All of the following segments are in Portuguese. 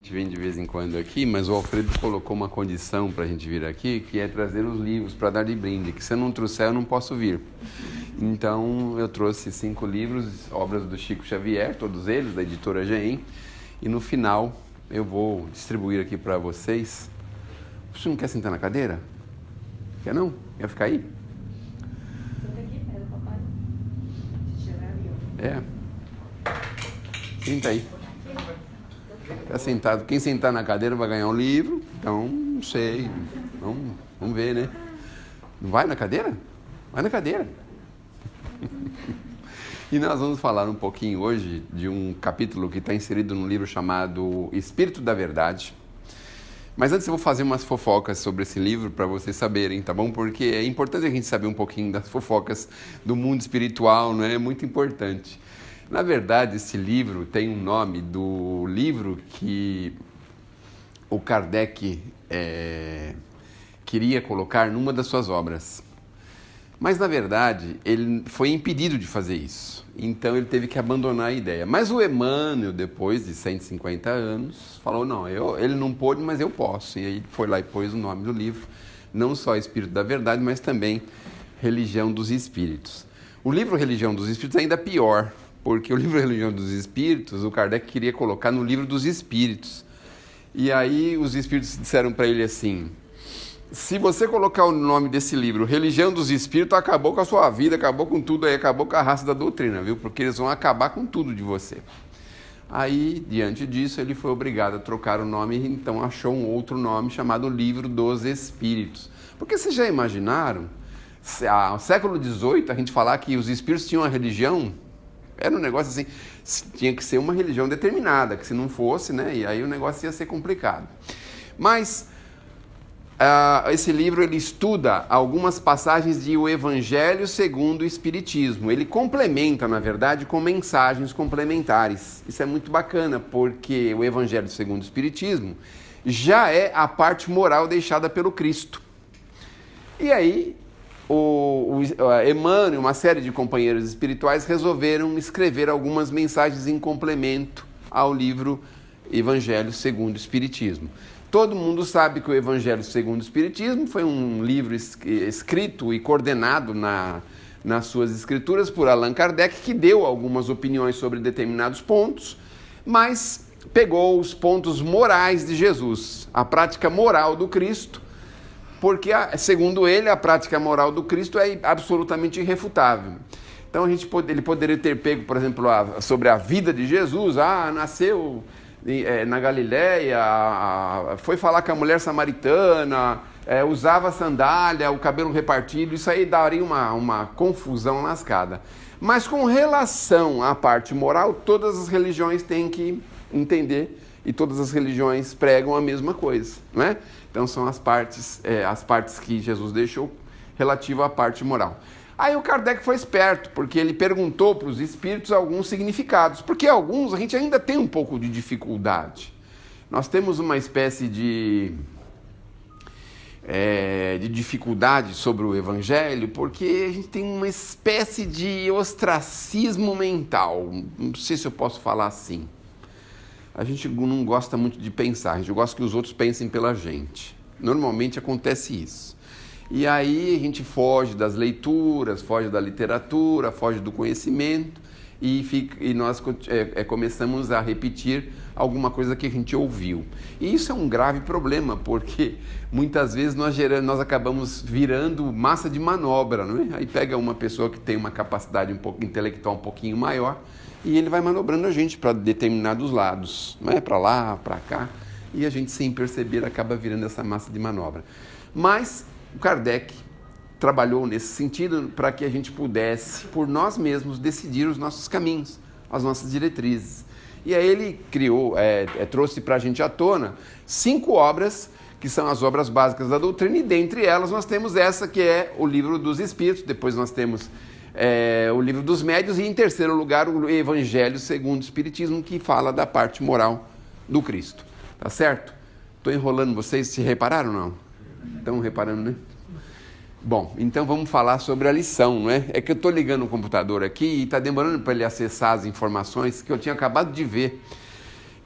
Vem de vez em quando aqui, mas o Alfredo colocou uma condição para a gente vir aqui, que é trazer os livros para dar de brinde, que se eu não trouxer eu não posso vir. Então eu trouxe 5 livros, obras do Chico Xavier, todos eles, da editora GEM, e no final eu vou distribuir aqui para vocês. Você não quer sentar na cadeira? Quer não? Quer ficar aí? Senta aqui, pega o papai. É. Senta aí. Tá sentado. Quem sentar na cadeira vai ganhar um livro. Então, não sei. Vamos ver, né? Não vai na cadeira? Vai na cadeira. E nós vamos falar um pouquinho hoje de um capítulo que está inserido num livro chamado Espírito da Verdade. Mas antes eu vou fazer umas fofocas sobre esse livro para vocês saberem, tá bom? Porque é importante a gente saber um pouquinho das fofocas do mundo espiritual, não é? É muito importante. Na verdade, esse livro tem um nome do livro que o Kardec queria colocar numa das suas obras. Mas, na verdade, ele foi impedido de fazer isso. Então, ele teve que abandonar a ideia. Mas o Emmanuel, depois de 150 anos, falou, não, ele não pôde, mas eu posso. E aí foi lá e pôs o nome do livro, não só Espírito da Verdade, mas também Religião dos Espíritos. O livro Religião dos Espíritos é ainda pior, porque o livro Religião dos Espíritos, o Kardec queria colocar no livro dos Espíritos. E aí os Espíritos disseram para ele assim, se você colocar o nome desse livro, Religião dos Espíritos, acabou com a sua vida, acabou com tudo aí, acabou com a raça da doutrina, viu? Porque eles vão acabar com tudo de você. Aí, diante disso, ele foi obrigado a trocar o nome, então achou um outro nome chamado Livro dos Espíritos. Porque vocês já imaginaram, no século XVIII, a gente falar que os Espíritos tinham uma religião? Era um negócio assim, tinha que ser uma religião determinada, que se não fosse, né, e aí o negócio ia ser complicado. Mas esse livro ele estuda algumas passagens de O Evangelho segundo o Espiritismo. Ele complementa, na verdade, com mensagens complementares. Isso é muito bacana, porque o Evangelho segundo o Espiritismo já é a parte moral deixada pelo Cristo. E aí o Emmanuel e uma série de companheiros espirituais resolveram escrever algumas mensagens em complemento ao livro Evangelho segundo o Espiritismo. Todo mundo sabe que o Evangelho segundo o Espiritismo foi um livro escrito e coordenado nas suas escrituras por Allan Kardec, que deu algumas opiniões sobre determinados pontos, mas pegou os pontos morais de Jesus, a prática moral do Cristo, porque, segundo ele, a prática moral do Cristo é absolutamente irrefutável. Então, ele poderia ter pego, por exemplo, sobre a vida de Jesus, nasceu na Galileia, foi falar com a mulher samaritana, usava sandália, o cabelo repartido, isso aí daria uma confusão lascada. Mas com relação à parte moral, todas as religiões têm que entender e todas as religiões pregam a mesma coisa, não é? Então são as partes que Jesus deixou relativo à parte moral. Aí o Kardec foi esperto, porque ele perguntou para os espíritos alguns significados, porque alguns a gente ainda tem um pouco de dificuldade. Nós temos uma espécie de dificuldade sobre o Evangelho, porque a gente tem uma espécie de ostracismo mental, não sei se eu posso falar assim. A gente não gosta muito de pensar, a gente gosta que os outros pensem pela gente. Normalmente acontece isso. E aí a gente foge das leituras, foge da literatura, foge do conhecimento e nós começamos a repetir alguma coisa que a gente ouviu. E isso é um grave problema, porque muitas vezes nós acabamos virando massa de manobra, não é? Aí pega uma pessoa que tem uma capacidade intelectual um pouquinho maior e ele vai manobrando a gente para determinados lados, não é? Para lá, para cá, e a gente sem perceber acaba virando essa massa de manobra. Mas o Kardec trabalhou nesse sentido para que a gente pudesse, por nós mesmos, decidir os nossos caminhos, as nossas diretrizes. E aí ele trouxe para a gente à tona 5 obras, que são as obras básicas da doutrina, e dentre elas nós temos essa que é o Livro dos Espíritos, depois nós temos o Livro dos Médiuns e, em terceiro lugar, o Evangelho segundo o Espiritismo, que fala da parte moral do Cristo. Tá certo? Estou enrolando vocês, se repararam ou não? Estão reparando, né? Bom, então vamos falar sobre a lição, não é? É que eu estou ligando o computador aqui e está demorando para ele acessar as informações que eu tinha acabado de ver.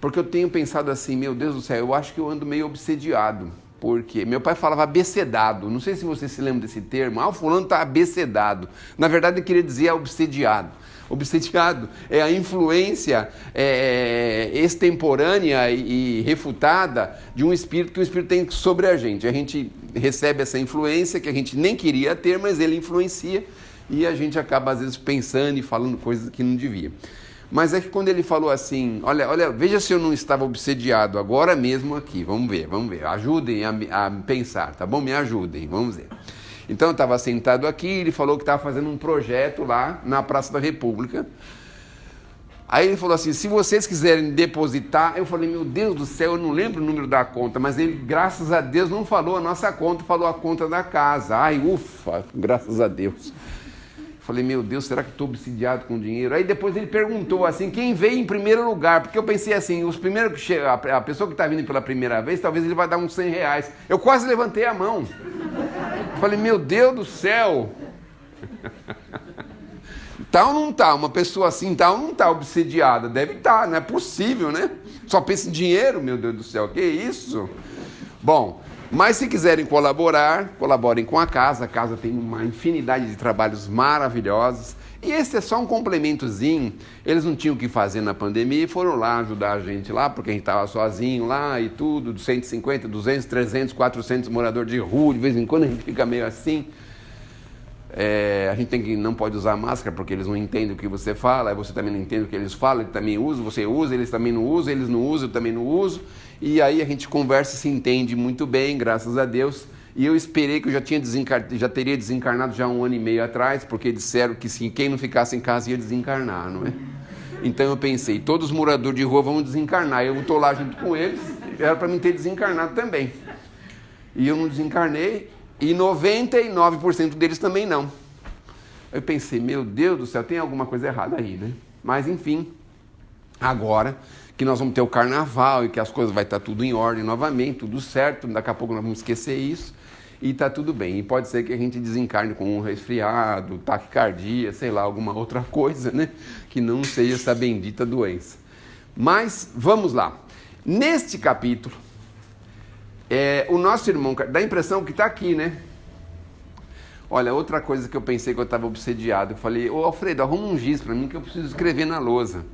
Porque eu tenho pensado assim, meu Deus do céu, eu acho que eu ando meio obsediado. Porque meu pai falava abecedado. Não sei se você se lembra desse termo. O fulano está abecedado. Na verdade, ele queria dizer obsediado. Obsediado é a influência extemporânea e refutada de um espírito que o espírito tem sobre a gente. A gente recebe essa influência que a gente nem queria ter, mas ele influencia e a gente acaba às vezes pensando e falando coisas que não devia. Mas é que quando ele falou assim, olha, veja se eu não estava obsediado agora mesmo aqui, vamos ver, ajudem a pensar, tá bom? Me ajudem, vamos ver. Então eu estava sentado aqui, ele falou que estava fazendo um projeto lá na Praça da República. Aí ele falou assim, se vocês quiserem depositar, eu falei, meu Deus do céu, eu não lembro o número da conta, mas ele, graças a Deus, não falou a nossa conta, falou a conta da casa. Ai, ufa, graças a Deus. Falei, meu Deus, será que estou obsidiado com dinheiro? Aí depois ele perguntou assim, quem veio em primeiro lugar? Porque eu pensei assim, os primeiros que chegam, a pessoa que está vindo pela primeira vez, talvez ele vai dar uns R$100. Eu quase levantei a mão. Falei, meu Deus do céu. Tá ou não tá? Uma pessoa assim tá ou não tá obsediada? Deve estar, não é possível, né? Só pensa em dinheiro, meu Deus do céu, que isso? Bom, mas se quiserem colaborar, colaborem com a casa tem uma infinidade de trabalhos maravilhosos, e esse é só um complementozinho. Eles não tinham o que fazer na pandemia e foram lá ajudar a gente lá, porque a gente estava sozinho lá e tudo, 150, 200, 300, 400 moradores de rua, de vez em quando a gente fica meio assim. A gente não pode usar máscara porque eles não entendem o que você fala, aí você também não entende o que eles falam, ele também usa, você usa, eles também não usam, eles não usam, eu também não uso, e aí a gente conversa e se entende muito bem, graças a Deus. E eu esperei que eu já teria desencarnado já 1 ano e meio atrás, porque disseram que quem não ficasse em casa ia desencarnar, não é? Então eu pensei, todos os moradores de rua vão desencarnar, eu estou lá junto com eles, era para mim ter desencarnado também. E eu não desencarnei, e 99% deles também não. Eu pensei, meu Deus do céu, tem alguma coisa errada aí, né? Mas enfim, agora que nós vamos ter o carnaval e que as coisas vai estar tudo em ordem novamente, tudo certo, daqui a pouco nós vamos esquecer isso e está tudo bem. E pode ser que a gente desencarne com um resfriado, taquicardia, sei lá, alguma outra coisa, né? Que não seja essa bendita doença. Mas vamos lá. Neste capítulo, o nosso irmão, dá a impressão que está aqui, né? Olha, outra coisa que eu pensei que eu estava obsediado, eu falei, ô Alfredo, arruma um giz para mim que eu preciso escrever na lousa.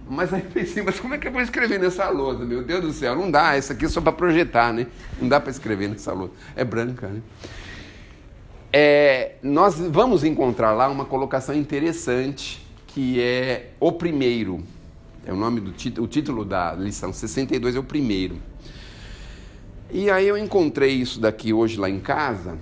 Mas aí pensei, mas como é que eu vou escrever nessa lousa? Meu Deus do céu, não dá, essa aqui é só para projetar, né? Não dá para escrever nessa lousa, é branca, né? Nós vamos encontrar lá uma colocação interessante, que é o primeiro. É o nome do título, o título da lição 62 é o primeiro. E aí eu encontrei isso daqui hoje lá em casa.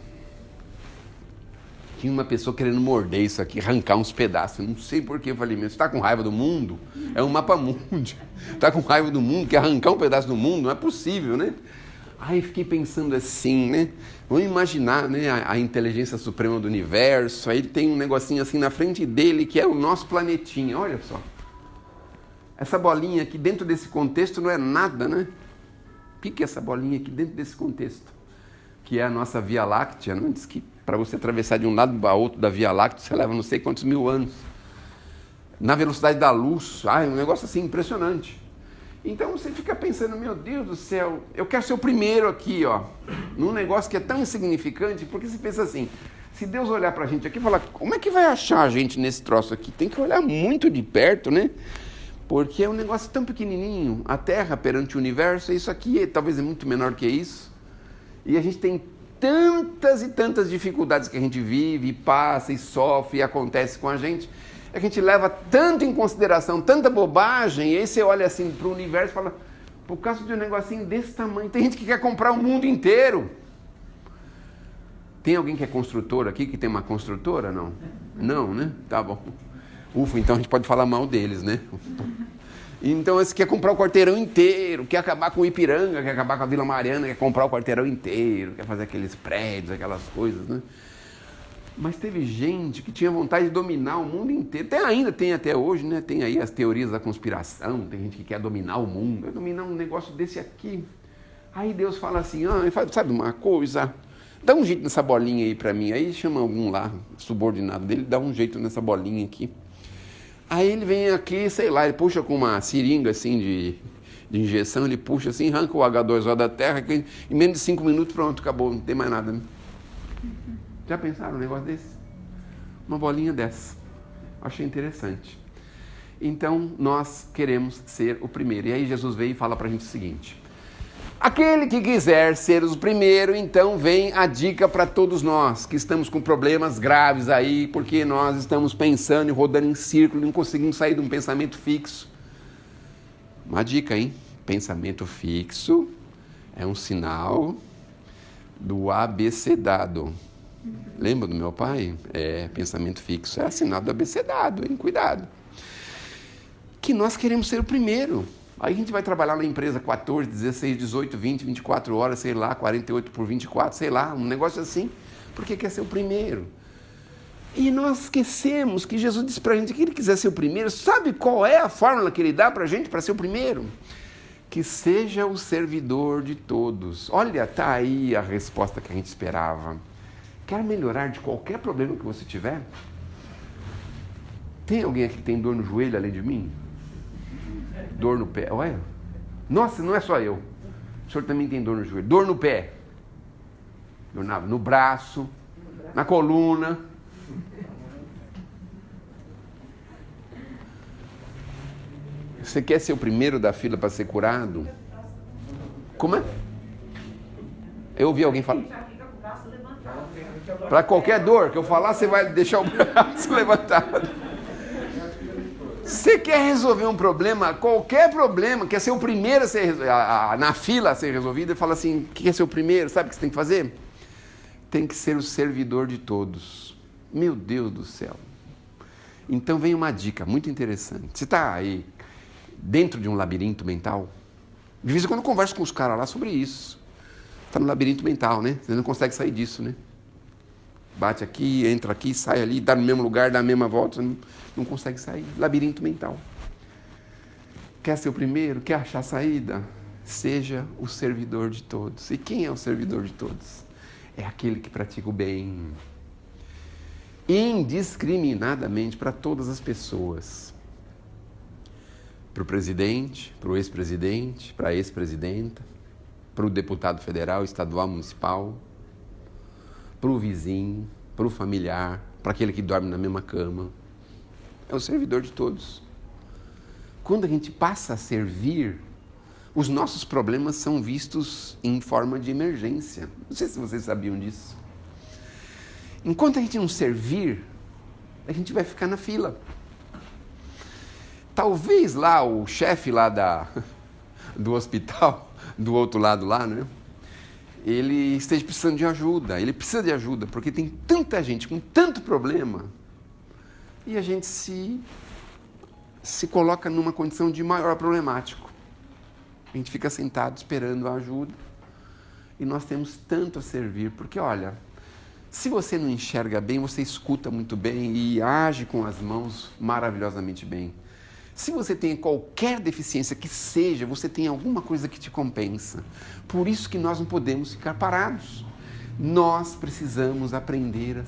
Tinha uma pessoa querendo morder isso aqui, arrancar uns pedaços. Eu não sei porquê. Eu falei, meu, você está com raiva do mundo? É um mapa mundi. Está com raiva do mundo? Quer arrancar um pedaço do mundo? Não é possível, né? Aí fiquei pensando assim, né? Vamos imaginar, né, a inteligência suprema do universo. Aí ele tem um negocinho assim na frente dele, que é o nosso planetinha. Olha só. Essa bolinha aqui dentro desse contexto não é nada, né? Pique essa bolinha aqui dentro desse contexto, que é a nossa Via Láctea, né? Diz que para você atravessar de um lado para outro da Via Láctea, você leva não sei quantos mil anos. Na velocidade da luz, é um negócio assim impressionante. Então você fica pensando, meu Deus do céu, eu quero ser o primeiro aqui, ó, num negócio que é tão insignificante, porque você pensa assim, se Deus olhar para a gente aqui e falar, como é que vai achar a gente nesse troço aqui? Tem que olhar muito de perto, né? Porque é um negócio tão pequenininho, a Terra perante o universo, isso aqui talvez é muito menor que isso, e a gente tem tantas e tantas dificuldades que a gente vive, passa e sofre e acontece com a gente leva tanto em consideração, tanta bobagem, e aí você olha assim para o universo e fala, por causa de um negocinho desse tamanho, tem gente que quer comprar o mundo inteiro. Tem alguém que é construtor aqui, que tem uma construtora? Não? Não, né? Tá bom. Ufa, então a gente pode falar mal deles, né? Então esse quer comprar o quarteirão inteiro, quer acabar com o Ipiranga, quer acabar com a Vila Mariana, quer comprar o quarteirão inteiro, quer fazer aqueles prédios, aquelas coisas, né? Mas teve gente que tinha vontade de dominar o mundo inteiro. Tem até hoje, né? Tem aí as teorias da conspiração, tem gente que quer dominar o mundo, quer dominar um negócio desse aqui. Aí Deus fala assim, sabe uma coisa? Dá um jeito nessa bolinha aí pra mim. Aí chama algum lá, subordinado dele, dá um jeito nessa bolinha aqui. Aí ele vem aqui, sei lá, ele puxa com uma seringa assim de injeção, ele puxa assim, arranca o H2O da terra, que em menos de 5 minutos, pronto, acabou, não tem mais nada. Né? Já pensaram um negócio desse? Uma bolinha dessa. Achei interessante. Então, nós queremos ser o primeiro. E aí Jesus veio e fala pra gente o seguinte: aquele que quiser ser o primeiro, então vem a dica para todos nós, que estamos com problemas graves aí, porque nós estamos pensando e rodando em círculo, não conseguimos sair de um pensamento fixo. Uma dica, hein? Pensamento fixo é um sinal do abecedado. Lembra do meu pai? Pensamento fixo é sinal do abecedado, hein? Cuidado. Que nós queremos ser o primeiro. Aí a gente vai trabalhar na empresa 14, 16, 18, 20, 24 horas, sei lá, 48 por 24, sei lá, um negócio assim, porque quer ser o primeiro. E nós esquecemos que Jesus disse pra gente que ele quiser ser o primeiro. Sabe qual é a fórmula que ele dá pra gente para ser o primeiro? Que seja o servidor de todos. Olha, tá aí a resposta que a gente esperava. Quer melhorar de qualquer problema que você tiver? Tem alguém aqui que tem dor no joelho além de mim? Dor no pé, olha. Nossa, não é só eu. O senhor também tem dor no joelho. Dor no pé. Dor no braço, na coluna. Você quer ser o primeiro da fila para ser curado? Como é? Eu ouvi alguém falar. Para qualquer dor que eu falar, você vai deixar o braço levantado. Você quer resolver um problema, qualquer problema, quer ser o primeiro a ser na fila a ser resolvido, e fala assim, que quer ser o primeiro, sabe o que você tem que fazer? Tem que ser o servidor de todos. Meu Deus do céu. Então vem uma dica muito interessante. Você está aí dentro de um labirinto mental? De vez em quando eu converso com os caras lá sobre isso. Está no labirinto mental, né? Você não consegue sair disso, né? Bate aqui, entra aqui, sai ali, dá no mesmo lugar, dá a mesma volta, não consegue sair. Labirinto mental. Quer ser o primeiro? Quer achar saída? Seja o servidor de todos. E quem é o servidor de todos? É aquele que pratica o bem. Indiscriminadamente para todas as pessoas. Para o presidente, para o ex-presidente, para a ex-presidenta, para o deputado federal, estadual, municipal, para o vizinho, para o familiar, para aquele que dorme na mesma cama. É o servidor de todos. Quando a gente passa a servir, os nossos problemas são vistos em forma de emergência. Não sei se vocês sabiam disso. Enquanto a gente não servir, a gente vai ficar na fila. Talvez lá o chefe lá do hospital, do outro lado lá, né? Ele esteja precisando de ajuda, ele precisa de ajuda, porque tem tanta gente com tanto problema, e a gente se coloca numa condição de maior problemático. A gente fica sentado esperando a ajuda, e nós temos tanto a servir, porque olha, se você não enxerga bem, você escuta muito bem e age com as mãos maravilhosamente bem. Se você tem qualquer deficiência que seja, você tem alguma coisa que te compensa. Por isso que nós não podemos ficar parados. Nós precisamos aprender a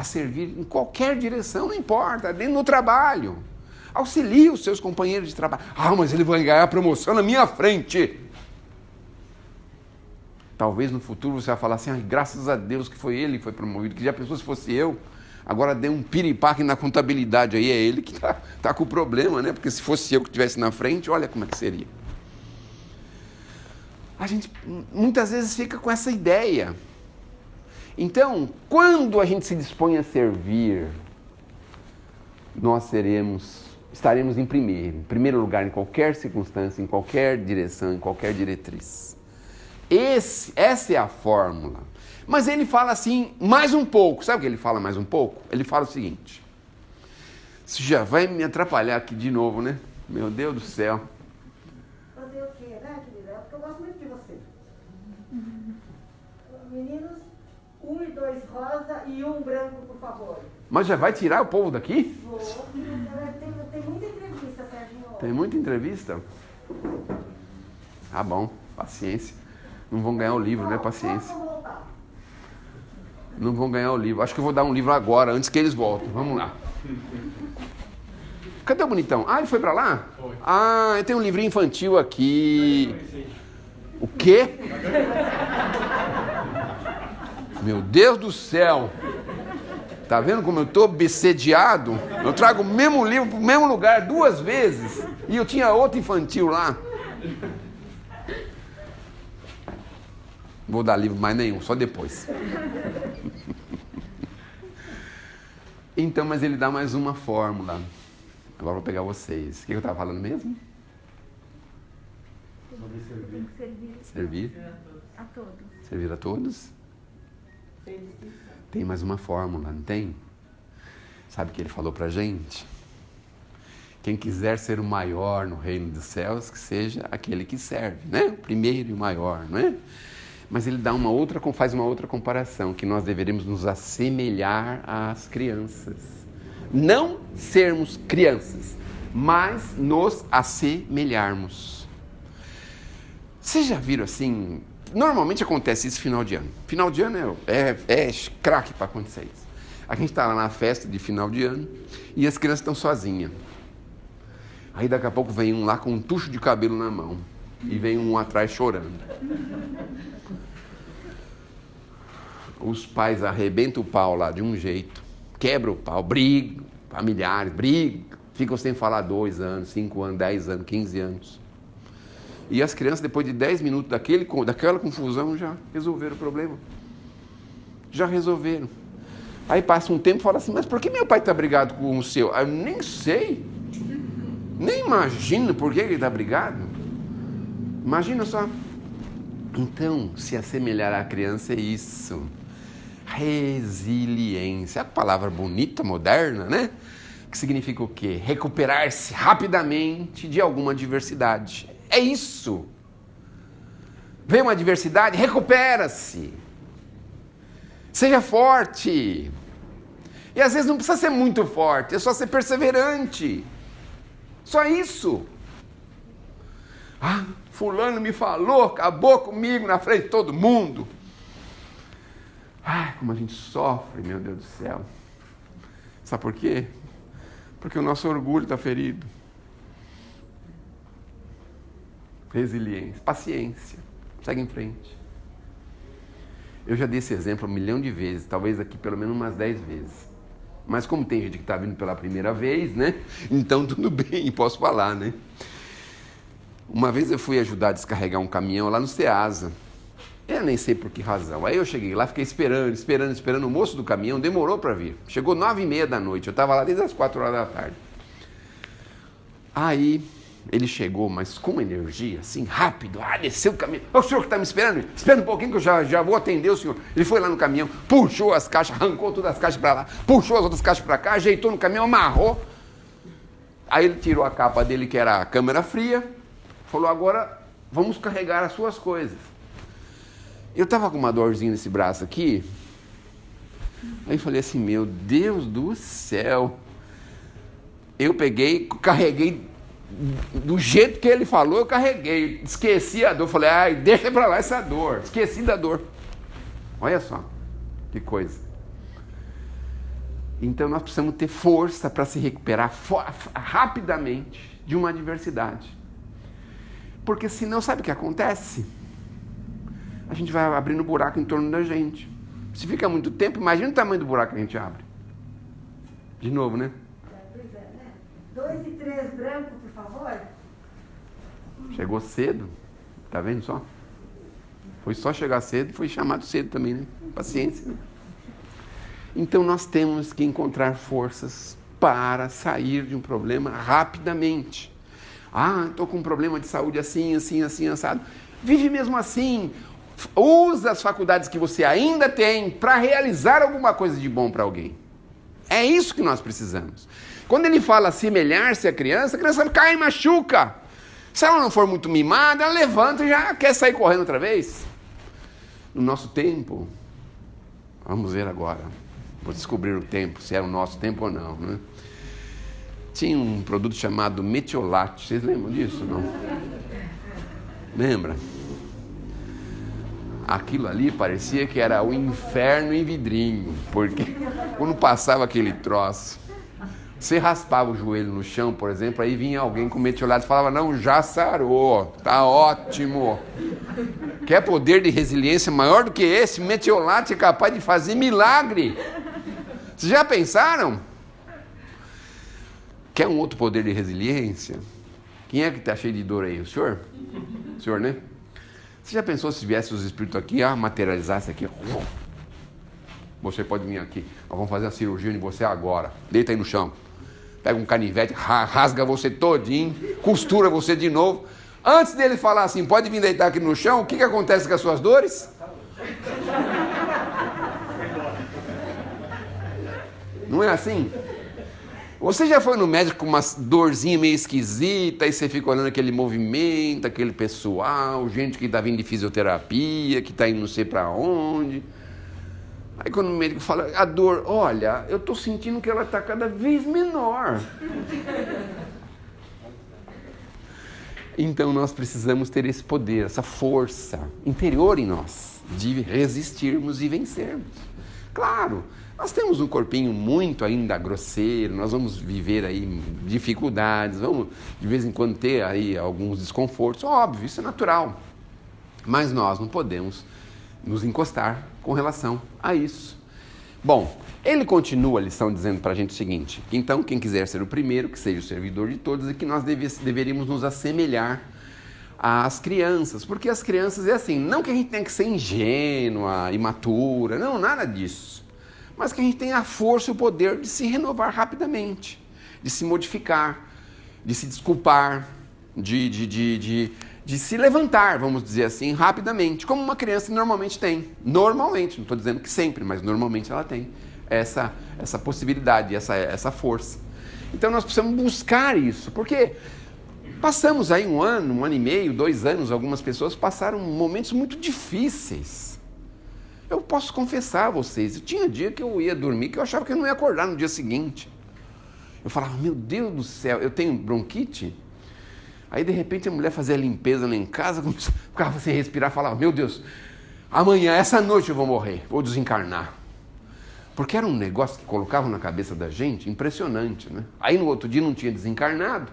servir em qualquer direção, não importa, dentro do trabalho. Auxilie os seus companheiros de trabalho. Ah, mas ele vai ganhar promoção na minha frente. Talvez no futuro você vai falar assim, graças a Deus que foi ele que foi promovido, que já pensou se fosse eu. Agora deu um piripaque na contabilidade aí, é ele que tá com o problema, né? Porque se fosse eu que estivesse na frente, olha como é que seria. A gente muitas vezes fica com essa ideia. Então, quando a gente se dispõe a servir, nós estaremos em primeiro lugar em qualquer circunstância, em qualquer direção, em qualquer diretriz. Essa é a fórmula. Mas ele fala assim, mais um pouco. Sabe o que ele fala mais um pouco? Ele fala o seguinte. Isso já vai me atrapalhar aqui de novo, né? Meu Deus do céu. Fazer o quê, né, querida? Porque eu gosto muito de você. Meninos, 1 e 2 rosa e 1 branco, por favor. Mas já vai tirar o povo daqui? Vou. Tem muita entrevista, Serginho. Tem muita entrevista? Tá bom, paciência. Não vão ganhar o livro, né? Paciência. Não vão ganhar o livro. Acho que eu vou dar um livro agora, antes que eles voltem. Vamos lá. Cadê o bonitão? Ah, ele foi pra lá? Foi. Ah, eu tenho um livrinho infantil aqui. O quê? Meu Deus do céu. Tá vendo como eu tô obsediado? Eu trago o mesmo livro pro mesmo lugar 2 vezes. E eu tinha outro infantil lá. Vou dar livro mais nenhum, só depois. Então, mas ele dá mais uma fórmula. Agora vou pegar vocês. O que eu estava falando mesmo? Sobre servir. Tem que servir Servir? a todos. Servir a todos? Tem mais uma fórmula, não tem? Sabe o que ele falou pra gente? Quem quiser ser o maior no reino dos céus, que seja aquele que serve, né? O primeiro e o maior, não é? Mas ele faz uma outra comparação, que nós deveríamos nos assemelhar às crianças. Não sermos crianças, mas nos assemelharmos. Vocês já viram assim? Normalmente acontece isso final de ano. Final de ano é craque para acontecer isso. A gente está lá na festa de final de ano e as crianças estão sozinhas. Aí daqui a pouco vem um lá com um tucho de cabelo na mão e vem um atrás chorando. Os pais arrebentam o pau lá de um jeito, quebram o pau, brigam, familiares, brigam, ficam sem falar 2 anos, 5 anos, 10 anos, 15 anos. E as crianças, depois de 10 minutos daquela confusão, já resolveram o problema. Já resolveram. Aí passa um tempo e fala assim, mas por que meu pai está brigado com o seu? Eu nem sei. Nem imagino por que ele está brigado. Imagina só. Então, se assemelhar à criança é isso. Resiliência. É uma palavra bonita, moderna, né? Que significa o quê? Recuperar-se rapidamente de alguma adversidade. É isso. Vem uma adversidade, recupera-se. Seja forte. E às vezes não precisa ser muito forte, é só ser perseverante. Só isso. Ah, fulano me falou, acabou comigo na frente de todo mundo. Ai, como a gente sofre, meu Deus do céu. Sabe por quê? Porque o nosso orgulho está ferido. Resiliência, paciência, segue em frente. Eu já dei esse exemplo 1 milhão de vezes, talvez aqui pelo menos umas 10 vezes. Mas como tem gente que está vindo pela primeira vez, né? Então tudo bem, posso falar, né? Uma vez eu fui ajudar a descarregar um caminhão lá no Ceasa. Eu nem sei por que razão. Aí eu cheguei lá, fiquei esperando. O moço do caminhão demorou para vir. Chegou 9h30 da noite. Eu estava lá desde as 4 horas da tarde. Aí ele chegou, mas com energia, assim, rápido. Ah, desceu o caminhão. O senhor que está me esperando? Espera um pouquinho que eu já vou atender o senhor. Ele foi lá no caminhão, puxou as caixas, arrancou todas as caixas para lá, puxou as outras caixas para cá, ajeitou no caminhão, amarrou. Aí ele tirou a capa dele, que era a câmera fria, falou, agora vamos carregar as suas coisas. Eu estava com uma dorzinha nesse braço aqui. Aí falei assim, meu Deus do céu. Eu peguei, carreguei do jeito que ele falou, eu carreguei. Esqueci a dor. Falei, ai, deixa pra lá essa dor. Esqueci da dor. Olha só, que coisa. Então nós precisamos ter força para se recuperar rapidamente de uma adversidade. Porque senão, sabe o que acontece? A gente vai abrindo buraco em torno da gente. Se fica muito tempo, imagina o tamanho do buraco que a gente abre. De novo, né? Pois é, né? 2 e 3 branco, por favor. Chegou cedo. Tá vendo só? Foi só chegar cedo e foi chamado cedo também, né? Paciência, né? Então nós temos que encontrar forças para sair de um problema rapidamente. Ah, estou com um problema de saúde assim, assado. Vive mesmo assim. Usa as faculdades que você ainda tem para realizar alguma coisa de bom para alguém. É isso que nós precisamos. Quando ele fala assemelhar-se à criança, a criança cai e machuca. Se ela não for muito mimada, ela levanta e já quer sair correndo outra vez. No nosso tempo, vamos ver agora, vou descobrir o tempo, se era o nosso tempo ou não, né? Tinha um produto chamado Metiolate, vocês lembram disso, não? Lembra? Aquilo ali parecia que era o inferno em vidrinho, porque quando passava aquele troço, Você raspava o joelho no chão, por exemplo, aí vinha alguém com metiolate e falava, não, já sarou, tá ótimo. Quer poder de resiliência maior do que esse? Metiolate é capaz de fazer milagre. Vocês já pensaram? Quer um outro poder de resiliência? Quem é que está cheio de dor aí? O senhor? O senhor, né? Você já pensou se viesse os espíritos aqui, materializasse aqui? Você pode vir aqui, nós vamos fazer a cirurgia em você agora. Deita aí no chão. Pega um canivete, rasga você todinho, costura você de novo. Antes dele falar assim, pode vir deitar aqui no chão, o que acontece com as suas dores? Não é assim? Você já foi no médico com uma dorzinha meio esquisita, e você fica olhando aquele movimento, aquele pessoal, gente que está vindo de fisioterapia, que está indo não sei para onde. Aí quando o médico fala, a dor, olha, eu estou sentindo que ela está cada vez menor. Então nós precisamos ter esse poder, essa força interior em nós, de resistirmos e vencermos. Claro, nós temos um corpinho muito ainda grosseiro, nós vamos viver aí dificuldades, vamos de vez em quando ter aí alguns desconfortos, óbvio, isso é natural. Mas nós não podemos nos encostar com relação a isso. Bom, ele continua a lição dizendo para a gente o seguinte, que então quem quiser ser o primeiro, que seja o servidor de todos, e que nós deveríamos nos assemelhar às crianças, porque as crianças é assim, não que a gente tenha que ser ingênua, imatura, não, nada disso, mas que a gente tenha a força e o poder de se renovar rapidamente, de se modificar, de se desculpar, de se levantar, vamos dizer assim, rapidamente, como uma criança normalmente tem. Normalmente, não estou dizendo que sempre, mas normalmente ela tem essa possibilidade, essa força. Então nós precisamos buscar isso, porque passamos aí um ano e meio, 2 anos, algumas pessoas passaram momentos muito difíceis. Eu posso confessar a vocês, eu tinha dia que eu ia dormir, que eu achava que eu não ia acordar no dia seguinte. Eu falava, meu Deus do céu, eu tenho bronquite? Aí, de repente, a mulher fazia a limpeza lá em casa, ficava sem respirar, falava, meu Deus, amanhã, essa noite eu vou morrer, vou desencarnar. Porque era um negócio que colocavam na cabeça da gente, impressionante, né? Aí, no outro dia, não tinha desencarnado.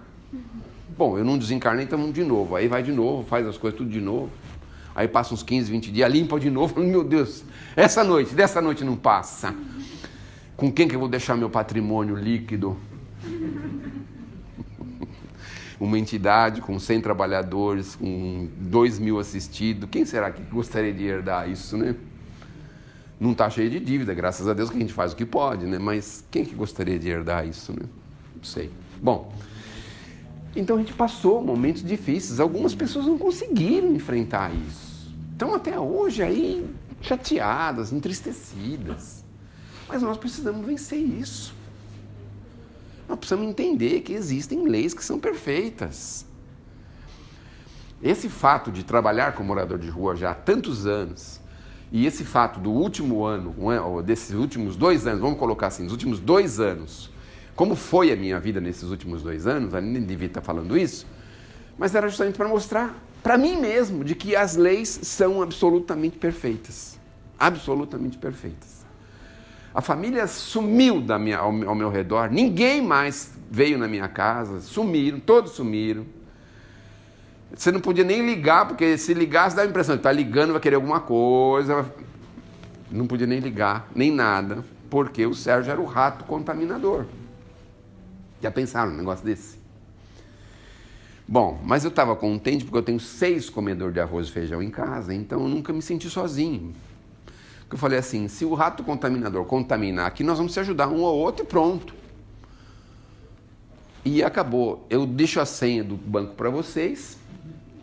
Bom, eu não desencarnei, então vamos de novo. Aí vai de novo, faz as coisas tudo de novo. Aí passa uns 15, 20 dias, limpa de novo, falando, meu Deus, dessa noite não passa. Com quem que eu vou deixar meu patrimônio líquido? Uma entidade com 100 trabalhadores, com 2.000 assistidos, quem será que gostaria de herdar isso, né? Não está cheio de dívida, graças a Deus que a gente faz o que pode, né? Mas quem que gostaria de herdar isso, né? Não sei. Bom, então a gente passou momentos difíceis, algumas pessoas não conseguiram enfrentar isso. Estão até hoje aí chateadas, entristecidas. Mas nós precisamos vencer isso. Nós precisamos entender que existem leis que são perfeitas. Esse fato de trabalhar como morador de rua já há tantos anos, e esse fato do último ano, ou desses últimos 2 anos, vamos colocar assim, dos últimos 2 anos, como foi a minha vida nesses últimos 2 anos, eu nem devia estar falando isso, mas era justamente para mostrar para mim mesmo de que as leis são absolutamente perfeitas. Absolutamente perfeitas. A família sumiu ao meu redor, ninguém mais veio na minha casa, sumiram, todos sumiram. Você não podia nem ligar, porque se ligasse dava a impressão de estar ligando, vai querer alguma coisa. Não podia nem ligar, nem nada, porque o Sérgio era o rato contaminador. Já pensaram num negócio desse? Bom, mas eu estava contente porque eu tenho 6 comedores de arroz e feijão em casa, então eu nunca me senti sozinho. Eu falei assim, se o rato contaminador contaminar aqui, nós vamos se ajudar um ao outro e pronto. E acabou. Eu deixo a senha do banco para vocês.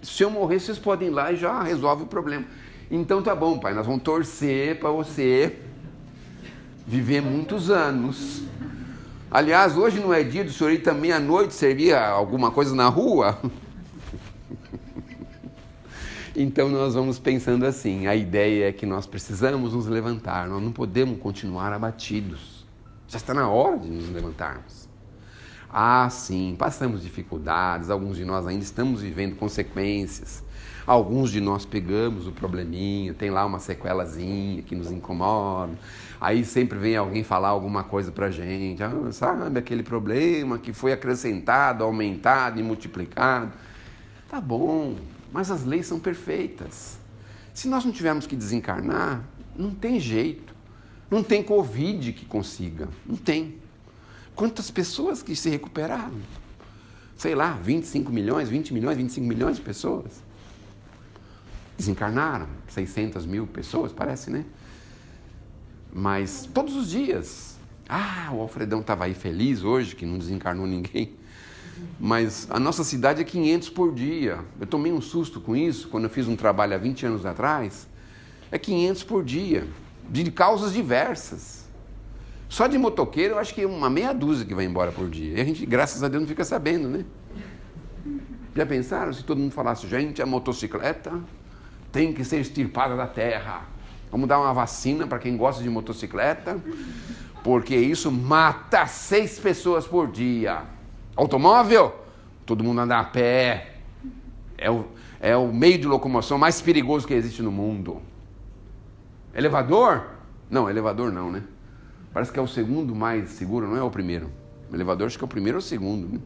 Se eu morrer, vocês podem ir lá e já resolve o problema. Então tá bom, pai, nós vamos torcer para você viver muitos anos. Aliás, hoje não é dia do senhor ir também à noite servir alguma coisa na rua? Então nós vamos pensando assim, a ideia é que nós precisamos nos levantar, nós não podemos continuar abatidos. Já está na hora de nos levantarmos. Ah, sim, passamos dificuldades, alguns de nós ainda estamos vivendo consequências. Alguns de nós pegamos o probleminha, tem lá uma sequelazinha que nos incomoda. Aí sempre vem alguém falar alguma coisa pra gente. Ah, sabe aquele problema que foi acrescentado, aumentado e multiplicado. Tá bom, mas as leis são perfeitas. Se nós não tivermos que desencarnar, não tem jeito. Não tem Covid que consiga. Não tem. Quantas pessoas que se recuperaram? Sei lá, 25 milhões, 20 milhões, 25 milhões de pessoas. Desencarnaram, 600 mil pessoas, parece, né? Mas todos os dias. Ah, o Alfredão estava aí feliz hoje, que não desencarnou ninguém. Mas a nossa cidade é 500 por dia. Eu tomei um susto com isso, quando eu fiz um trabalho há 20 anos atrás. É 500 por dia, de causas diversas. Só de motoqueiro, eu acho que é uma meia dúzia que vai embora por dia. E a gente, graças a Deus, não fica sabendo, né? Já pensaram se todo mundo falasse, gente, a motocicleta tem que ser extirpada da terra. Vamos dar uma vacina para quem gosta de motocicleta, porque isso mata 6 pessoas por dia. Automóvel, todo mundo anda a pé. É o meio de locomoção mais perigoso que existe no mundo. Elevador? Não, elevador não, né? Parece que é o segundo mais seguro, não é o primeiro. O elevador acho que é o primeiro ou o segundo, né?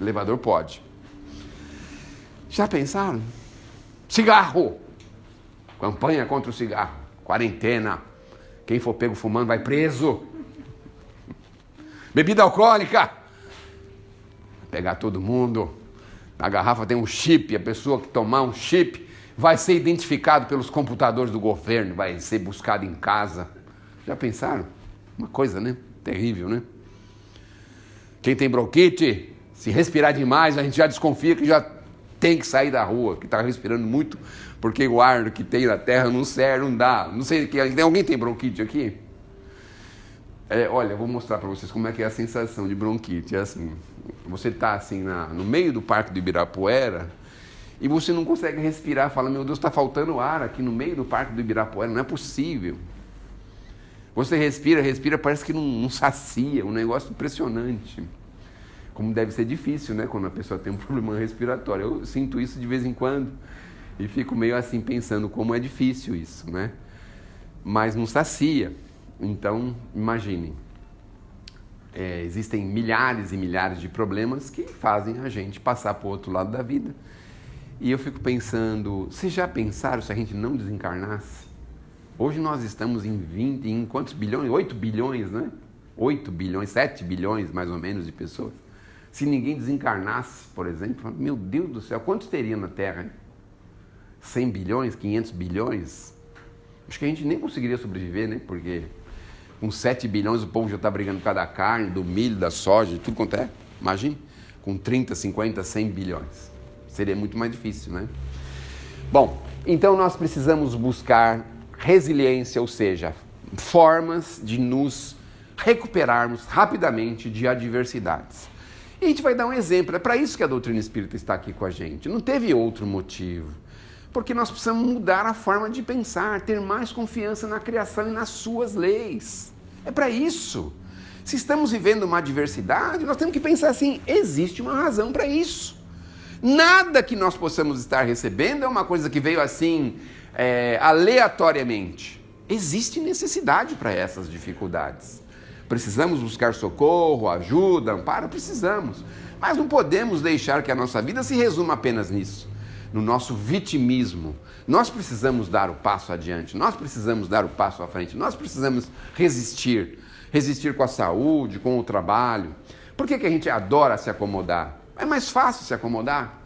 Elevador pode. Já pensaram? Cigarro! Campanha contra o cigarro. Quarentena. Quem for pego fumando vai preso. Bebida alcoólica. Pegar todo mundo. Na garrafa tem um chip. A pessoa que tomar um chip vai ser identificado pelos computadores do governo. Vai ser buscado em casa. Já pensaram? Uma coisa, né? Terrível, né? Quem tem bronquite, se respirar demais, a gente já desconfia que já tem que sair da rua, que está respirando muito, porque o ar que tem na terra não serve, não dá. Não sei, alguém tem bronquite aqui? Olha, eu vou mostrar para vocês como é que é a sensação de bronquite. É assim, você está assim no meio do Parque do Ibirapuera e você não consegue respirar, fala, meu Deus, está faltando ar aqui no meio do Parque do Ibirapuera, não é possível. Você respira, parece que não sacia, um negócio impressionante. Como deve ser difícil, né, quando a pessoa tem um problema respiratório. Eu sinto isso de vez em quando e fico meio assim pensando como é difícil isso, né? Mas não sacia. Então, imaginem, existem milhares e milhares de problemas que fazem a gente passar para o outro lado da vida. E eu fico pensando, vocês já pensaram se a gente não desencarnasse? Hoje nós estamos em quantos bilhões? 8 bilhões, né? 8 bilhões, 7 bilhões mais ou menos de pessoas. Se ninguém desencarnasse, por exemplo, meu Deus do céu, quantos teria na Terra? Hein? 100 bilhões, 500 bilhões? Acho que a gente nem conseguiria sobreviver, né? Porque com 7 bilhões o povo já está brigando por causa da carne, do milho, da soja, de tudo quanto é. Imagine, com 30, 50, 100 bilhões. Seria muito mais difícil, né? Bom, então nós precisamos buscar resiliência, ou seja, formas de nos recuperarmos rapidamente de adversidades. E a gente vai dar um exemplo, é para isso que a doutrina espírita está aqui com a gente, não teve outro motivo. Porque nós precisamos mudar a forma de pensar, ter mais confiança na criação e nas suas leis. É para isso. Se estamos vivendo uma adversidade, nós temos que pensar assim, existe uma razão para isso. Nada que nós possamos estar recebendo é uma coisa que veio assim, aleatoriamente. Existe necessidade para essas dificuldades. Precisamos buscar socorro, ajuda, amparo? Precisamos. Mas não podemos deixar que a nossa vida se resuma apenas nisso, no nosso vitimismo. Nós precisamos dar o passo adiante, nós precisamos dar o passo à frente, nós precisamos resistir. Resistir com a saúde, com o trabalho. Por que a gente adora se acomodar? É mais fácil se acomodar.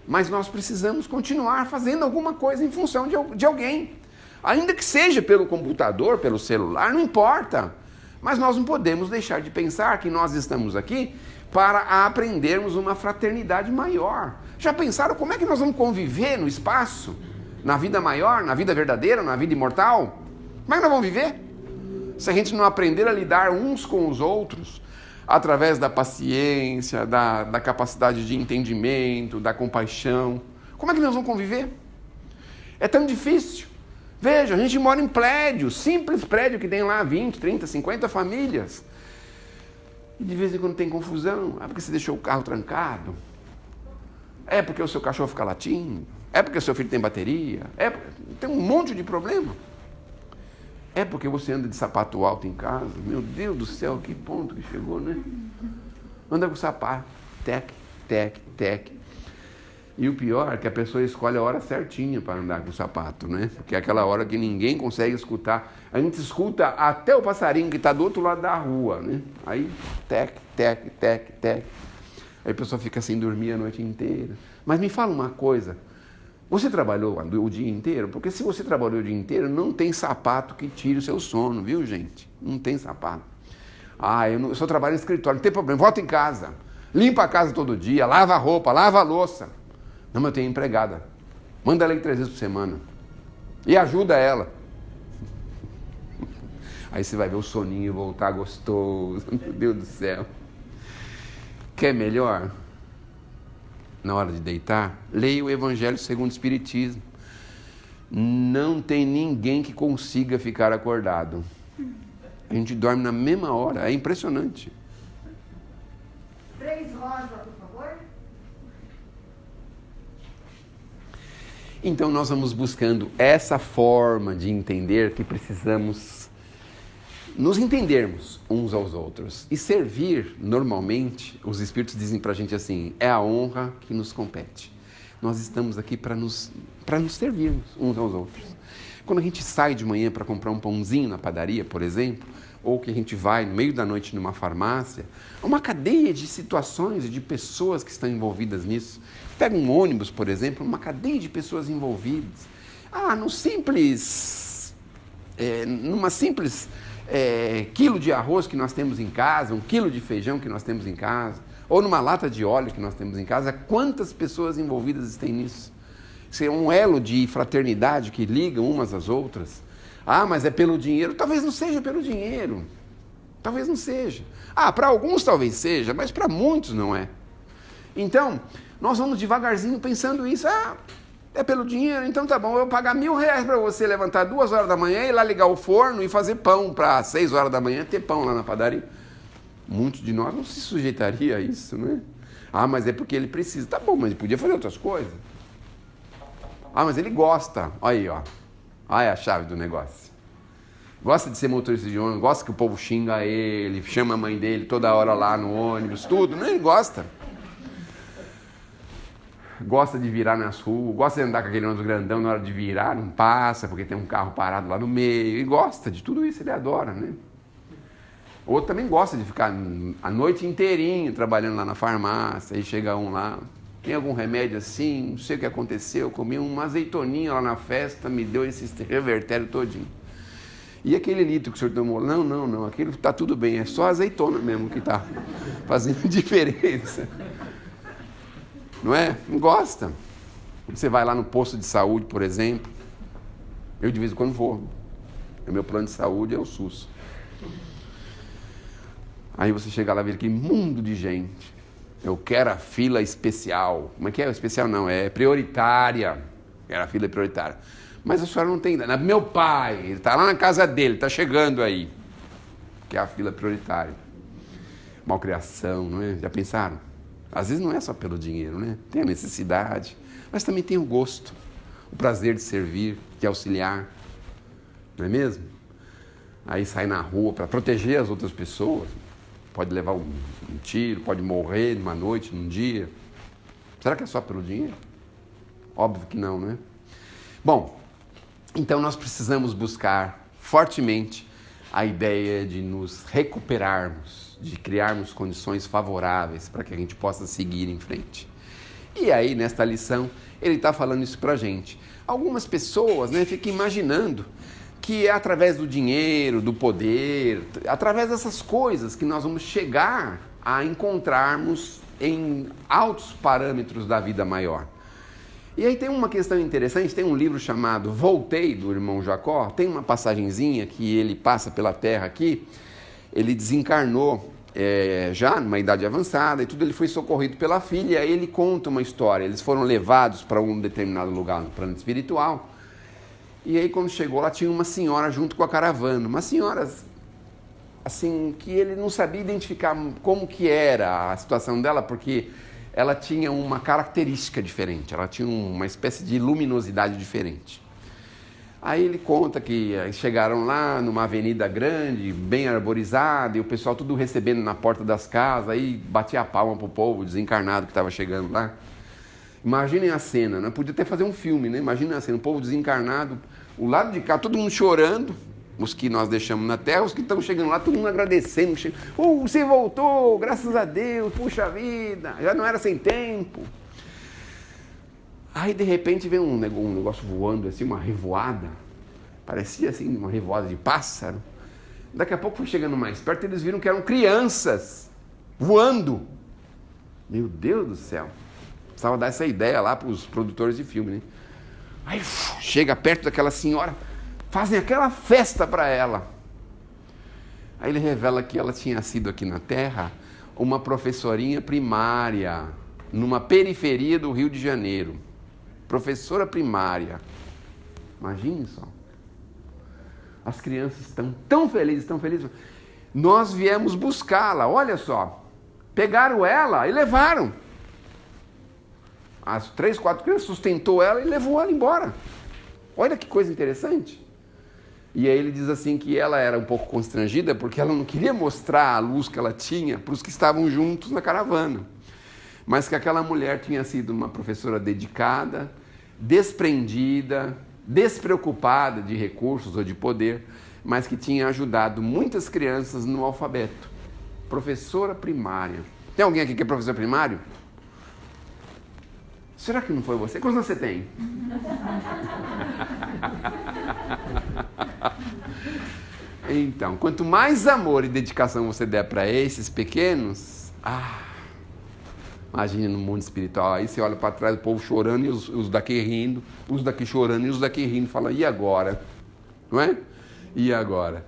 Mas nós precisamos continuar fazendo alguma coisa em função de alguém. Ainda que seja pelo computador, pelo celular, não importa. Mas nós não podemos deixar de pensar que nós estamos aqui para aprendermos uma fraternidade maior. Já pensaram como é que nós vamos conviver no espaço? Na vida maior, na vida verdadeira, na vida imortal? Como é que nós vamos viver? Se a gente não aprender a lidar uns com os outros, através da paciência, da capacidade de entendimento, da compaixão, como é que nós vamos conviver? É tão difícil. Veja, a gente mora em prédio, simples prédio que tem lá 20, 30, 50 famílias. E de vez em quando tem confusão. É porque você deixou o carro trancado. É porque o seu cachorro fica latindo. É porque o seu filho tem bateria. Tem um monte de problema. É porque você anda de sapato alto em casa. Meu Deus do céu, que ponto que chegou, né? Anda com sapato. Tec, tec, tec. E o pior é que a pessoa escolhe a hora certinha para andar com o sapato, né? Porque é aquela hora que ninguém consegue escutar. A gente escuta até o passarinho que está do outro lado da rua, né? Aí, tec, tec, tec, tec. Aí a pessoa fica sem dormir a noite inteira. Mas me fala uma coisa. Você trabalhou o dia inteiro? Porque se você trabalhou o dia inteiro, não tem sapato que tire o seu sono, viu, gente? Não tem sapato. Eu só trabalho em escritório, não tem problema. Volta em casa. Limpa a casa todo dia, lava a roupa, lava a louça. Não, mas eu tenho empregada. Manda ela ir 3 vezes por semana. E ajuda ela. Aí você vai ver o soninho voltar gostoso. Meu Deus do céu. Quer melhor? Na hora de deitar, leia o Evangelho segundo o Espiritismo. Não tem ninguém que consiga ficar acordado. A gente dorme na mesma hora. É impressionante. 3 rosas, por favor. Então nós vamos buscando essa forma de entender que precisamos nos entendermos uns aos outros. E servir, normalmente, os Espíritos dizem pra gente assim, é a honra que nos compete. Nós estamos aqui para nos servirmos uns aos outros. Quando a gente sai de manhã para comprar um pãozinho na padaria, por exemplo, ou que a gente vai no meio da noite numa farmácia, uma cadeia de situações e de pessoas que estão envolvidas nisso. Pega um ônibus, por exemplo, uma cadeia de pessoas envolvidas. Numa simples quilo de arroz que nós temos em casa, 1 quilo de feijão que nós temos em casa, ou numa lata de óleo que nós temos em casa, quantas pessoas envolvidas têm nisso? Isso é um elo de fraternidade que ligam umas às outras. Mas é pelo dinheiro? Talvez não seja pelo dinheiro. Talvez não seja. Para alguns talvez seja, mas para muitos não é. Então, nós vamos devagarzinho pensando isso. É pelo dinheiro? Então tá bom, eu vou pagar R$1.000 para você levantar 2 horas da manhã, ir lá ligar o forno e fazer pão para 6 horas da manhã, ter pão lá na padaria. Muitos de nós não se sujeitaria a isso, né? Mas é porque ele precisa. Tá bom, mas ele podia fazer outras coisas. Mas ele gosta. Olha aí, ó. É a chave do negócio. Gosta de ser motorista de ônibus, gosta que o povo xinga ele, chama a mãe dele toda hora lá no ônibus, tudo, né? Ele gosta. Gosta de virar nas ruas, gosta de andar com aquele ônibus grandão na hora de virar, não passa, porque tem um carro parado lá no meio. Ele gosta de tudo isso, ele adora, né? Outro também gosta de ficar a noite inteirinho trabalhando lá na farmácia, aí chega um lá, tem algum remédio assim, não sei o que aconteceu, comi uma azeitoninha lá na festa, me deu esse revertério todinho. E aquele litro que o senhor tomou? Não, aquilo está tudo bem, é só azeitona mesmo que está fazendo diferença. Não é? Não gosta. Você vai lá no posto de saúde, por exemplo, eu de vez em quando vou, o meu plano de saúde é o SUS. Aí você chega lá e vê aquele mundo de gente. Eu quero a fila especial. Como é que é? Especial não, é prioritária. Quero a fila prioritária. Mas a senhora não tem... Meu pai, ele está lá na casa dele, está chegando aí. Que é a fila prioritária. Malcriação, não é? Já pensaram? Às vezes não é só pelo dinheiro, né? Tem a necessidade, mas também tem o gosto, o prazer de servir, de auxiliar. Não é mesmo? Aí sai na rua para proteger as outras pessoas. Pode levar um tiro, pode morrer numa noite, num dia. Será que é só pelo dinheiro? Óbvio que não, né? Bom, então nós precisamos buscar fortemente a ideia de nos recuperarmos, de criarmos condições favoráveis para que a gente possa seguir em frente. E aí, nesta lição, ele está falando isso para a gente. Algumas pessoas, ficam imaginando que é através do dinheiro, do poder, através dessas coisas que nós vamos chegar a encontrarmos em altos parâmetros da vida maior. E aí tem uma questão interessante, tem um livro chamado Voltei, do irmão Jacó, tem uma passagenzinha que ele passa pela terra aqui, ele desencarnou já numa idade avançada e tudo, ele foi socorrido pela filha, e aí ele conta uma história, eles foram levados para um determinado lugar no plano espiritual, e aí quando chegou lá tinha uma senhora junto com a caravana, uma senhora assim, que ele não sabia identificar como que era a situação dela, porque ela tinha uma característica diferente, ela tinha uma espécie de luminosidade diferente. Aí ele conta que chegaram lá numa avenida grande, bem arborizada, e o pessoal tudo recebendo na porta das casas, aí batia a palma pro povo desencarnado que estava chegando lá. Imaginem a cena, né? Podia até fazer um filme, né? Imaginem a cena, o povo desencarnado, o lado de cá, todo mundo chorando, os que nós deixamos na terra, os que estão chegando lá, todo mundo agradecendo. Você voltou, graças a Deus, puxa vida, já não era sem tempo. Aí, de repente, vem um negócio voando, assim, uma revoada. Parecia, assim, uma revoada de pássaro. Daqui a pouco foi chegando mais perto, eles viram que eram crianças voando. Meu Deus do céu. Precisava dar essa ideia lá para os produtores de filme, né? Aí, chega perto daquela senhora, fazem aquela festa para ela. Aí ele revela que ela tinha sido aqui na Terra uma professorinha primária, numa periferia do Rio de Janeiro. Professora primária. Imagine só. As crianças estão tão felizes, tão felizes. Nós viemos buscá-la, olha só. Pegaram ela e levaram. As 3, 4 crianças sustentou ela e levou ela embora. Olha que coisa interessante. E aí ele diz assim que ela era um pouco constrangida porque ela não queria mostrar a luz que ela tinha para os que estavam juntos na caravana. Mas que aquela mulher tinha sido uma professora dedicada, desprendida, despreocupada de recursos ou de poder, mas que tinha ajudado muitas crianças no alfabeto. Professora primária. Tem alguém aqui que é professor primário? Será que não foi você? Quantos anos você tem? Então, quanto mais amor e dedicação você der para esses pequenos, imagina no mundo espiritual, aí você olha para trás, o povo chorando e os daqui rindo, os daqui chorando e os daqui rindo, fala, e agora? Não é? E agora?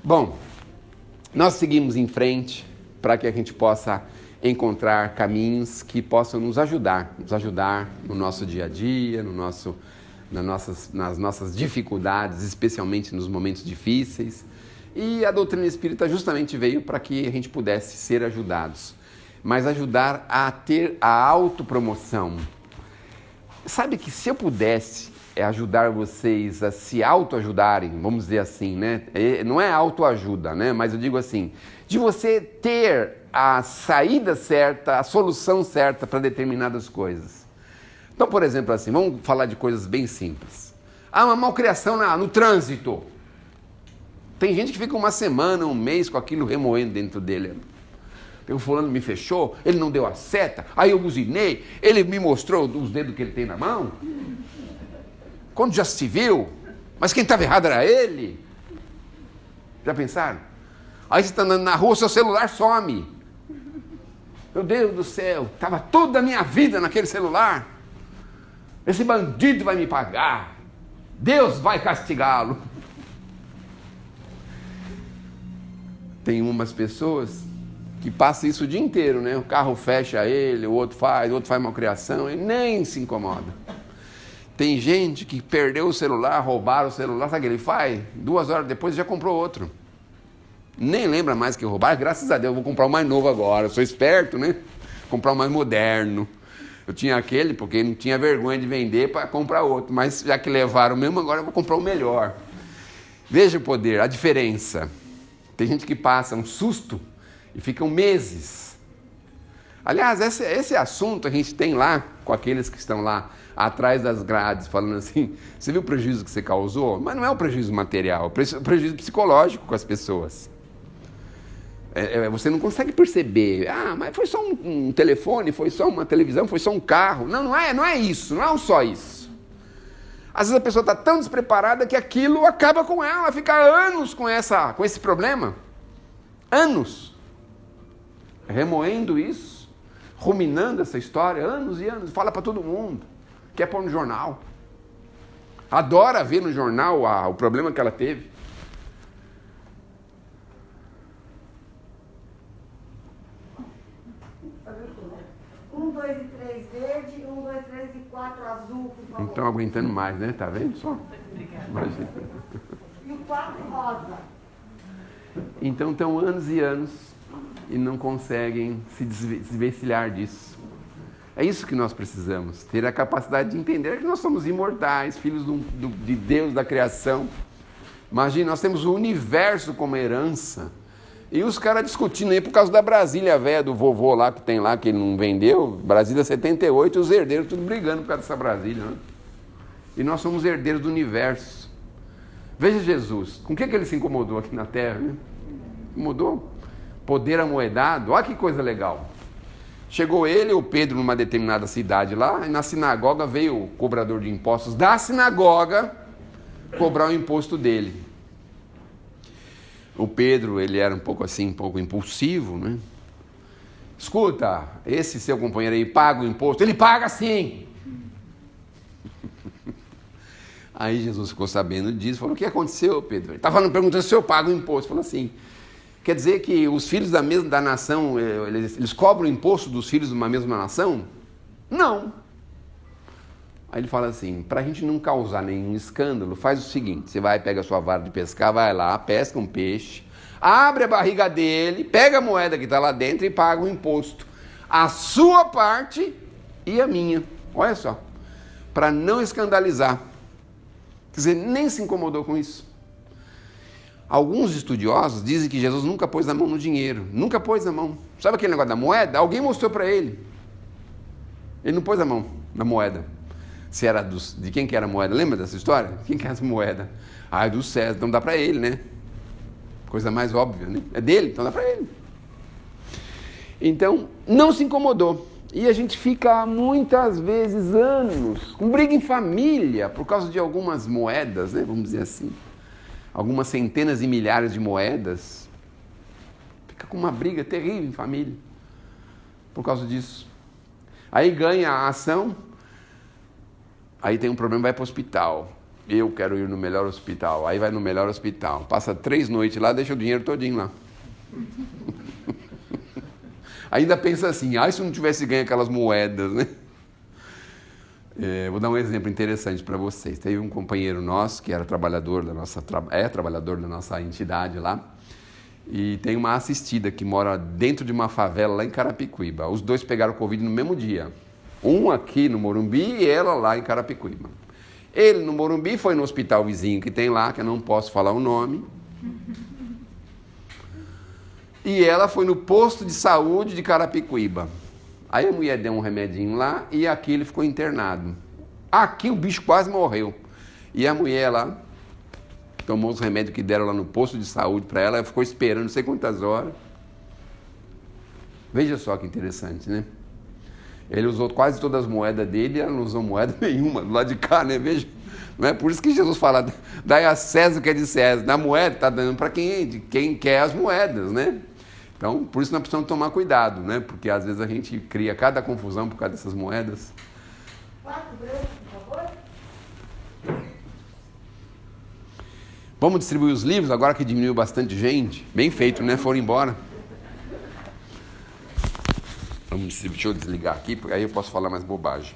Bom, nós seguimos em frente para que a gente possa encontrar caminhos que possam nos ajudar no nosso dia a dia, nas nossas dificuldades, especialmente nos momentos difíceis. E a doutrina espírita justamente veio para que a gente pudesse ser ajudados, mas ajudar a ter a autopromoção. Sabe que se eu pudesse ajudar vocês a se autoajudarem, vamos dizer assim, né? Não é autoajuda, né? Mas eu digo assim, de você ter a saída certa, a solução certa para determinadas coisas. Então, por exemplo, assim, vamos falar de coisas bem simples. Uma malcriação no trânsito. Tem gente que fica uma semana, um mês com aquilo remoendo dentro dele. O fulano me fechou, ele não deu a seta, aí eu buzinei, ele me mostrou os dedos que ele tem na mão. Quando já se viu, mas quem estava errado era ele. Já pensaram? Aí você está andando na rua, seu celular some. Meu Deus do céu, estava toda a minha vida naquele celular. Esse bandido vai me pagar. Deus vai castigá-lo. Tem umas pessoas que passam isso o dia inteiro, né? O carro fecha ele, o outro faz malcriação, ele nem se incomoda. Tem gente que perdeu o celular, roubaram o celular, sabe o que ele faz? 2 horas depois já comprou outro. Nem lembra mais que roubar, graças a Deus, eu vou comprar o mais novo agora, eu sou esperto, né? Comprar o mais moderno. Eu tinha aquele porque não tinha vergonha de vender para comprar outro, mas já que levaram mesmo, agora eu vou comprar o melhor. Veja o poder, a diferença. Tem gente que passa um susto e ficam meses. Aliás, esse assunto a gente tem lá com aqueles que estão lá atrás das grades, falando assim, você viu o prejuízo que você causou? Mas não é o prejuízo material, é o prejuízo psicológico com as pessoas. Você não consegue perceber, mas foi só um telefone, foi só uma televisão, foi só um carro. Não é isso, não é só isso. Às vezes a pessoa está tão despreparada que aquilo acaba com ela, fica anos com esse problema. Anos. Remoendo isso, ruminando essa história, anos e anos, fala para todo mundo, quer pôr no jornal. Adora ver no jornal o problema que ela teve. 1, 2 e 3 verde, 1, 2, 3 e 4 azul, por favor. Não estão aguentando mais, né? Tá vendo só? Obrigada. Imagina. E o 4 rosa. Então estão anos e anos e não conseguem se desvencilhar disso. É isso que nós precisamos, ter a capacidade de entender que nós somos imortais, filhos de Deus, da criação. Imagina, nós temos o universo como herança. E os caras discutindo aí por causa da Brasília velha do vovô lá que tem lá, que ele não vendeu, Brasília 78, e os herdeiros tudo brigando por causa dessa Brasília, né? E nós somos herdeiros do universo. Veja Jesus, com o que ele se incomodou aqui na Terra, né? Incomodou? Poder amoedado, olha que coisa legal. Chegou ele, o Pedro, numa determinada cidade lá, e na sinagoga veio o cobrador de impostos da sinagoga cobrar o imposto dele. O Pedro, ele era um pouco impulsivo, né? Escuta, esse seu companheiro aí paga o imposto? Ele paga sim! Aí Jesus ficou sabendo disso, falou, o que aconteceu, Pedro? Ele estava perguntando se eu pago o imposto. Falou assim, quer dizer que os filhos da nação, eles cobram o imposto dos filhos de uma mesma nação? Não. Aí ele fala assim, para a gente não causar nenhum escândalo, faz o seguinte, você vai, pega a sua vara de pescar, vai lá, pesca um peixe, abre a barriga dele, pega a moeda que está lá dentro e paga o imposto. A sua parte e a minha. Olha só, para não escandalizar. Quer dizer, nem se incomodou com isso. Alguns estudiosos dizem que Jesus nunca pôs a mão no dinheiro, nunca pôs a mão. Sabe aquele negócio da moeda? Alguém mostrou para ele. Ele não pôs a mão na moeda. Se era de quem que era a moeda, lembra dessa história? Quem que era essa moeda? Ah, é do César, então dá para ele, né? Coisa mais óbvia, né? É dele, então dá para ele. Então, não se incomodou. E a gente fica muitas vezes anos com briga em família por causa de algumas moedas, né? Vamos dizer assim. Algumas centenas e milhares de moedas. Fica com uma briga terrível em família por causa disso. Aí ganha a ação. Aí tem um problema, vai para o hospital. Eu quero ir no melhor hospital. Aí vai no melhor hospital. Passa 3 noites lá, deixa o dinheiro todinho lá. Ainda pensa assim, se eu não tivesse ganho aquelas moedas, né? Vou dar um exemplo interessante para vocês. Teve um companheiro nosso que era trabalhador da nossa entidade lá. E tem uma assistida que mora dentro de uma favela lá em Carapicuíba. Os dois pegaram Covid no mesmo dia. Um aqui no Morumbi e ela lá em Carapicuíba. Ele no Morumbi foi no hospital vizinho que tem lá, que eu não posso falar o nome. E ela foi no posto de saúde de Carapicuíba. Aí a mulher deu um remedinho lá e aqui ele ficou internado. Aqui o bicho quase morreu. E a mulher lá tomou os remédios que deram lá no posto de saúde para ela, ficou esperando não sei quantas horas. Veja só que interessante, né? Ele usou quase todas as moedas dele e ela não usou moeda nenhuma do lado de cá, né? Veja. Não é por isso que Jesus fala, dai a César o que é de César. Na moeda está dando para quem quer as moedas, né? Então, por isso nós precisamos tomar cuidado, né? Porque às vezes a gente cria cada confusão por causa dessas moedas. 4 brancos, por favor. Vamos distribuir os livros, agora que diminuiu bastante gente. Bem feito, né? Foram embora. Deixa eu desligar aqui, porque aí eu posso falar mais bobagem.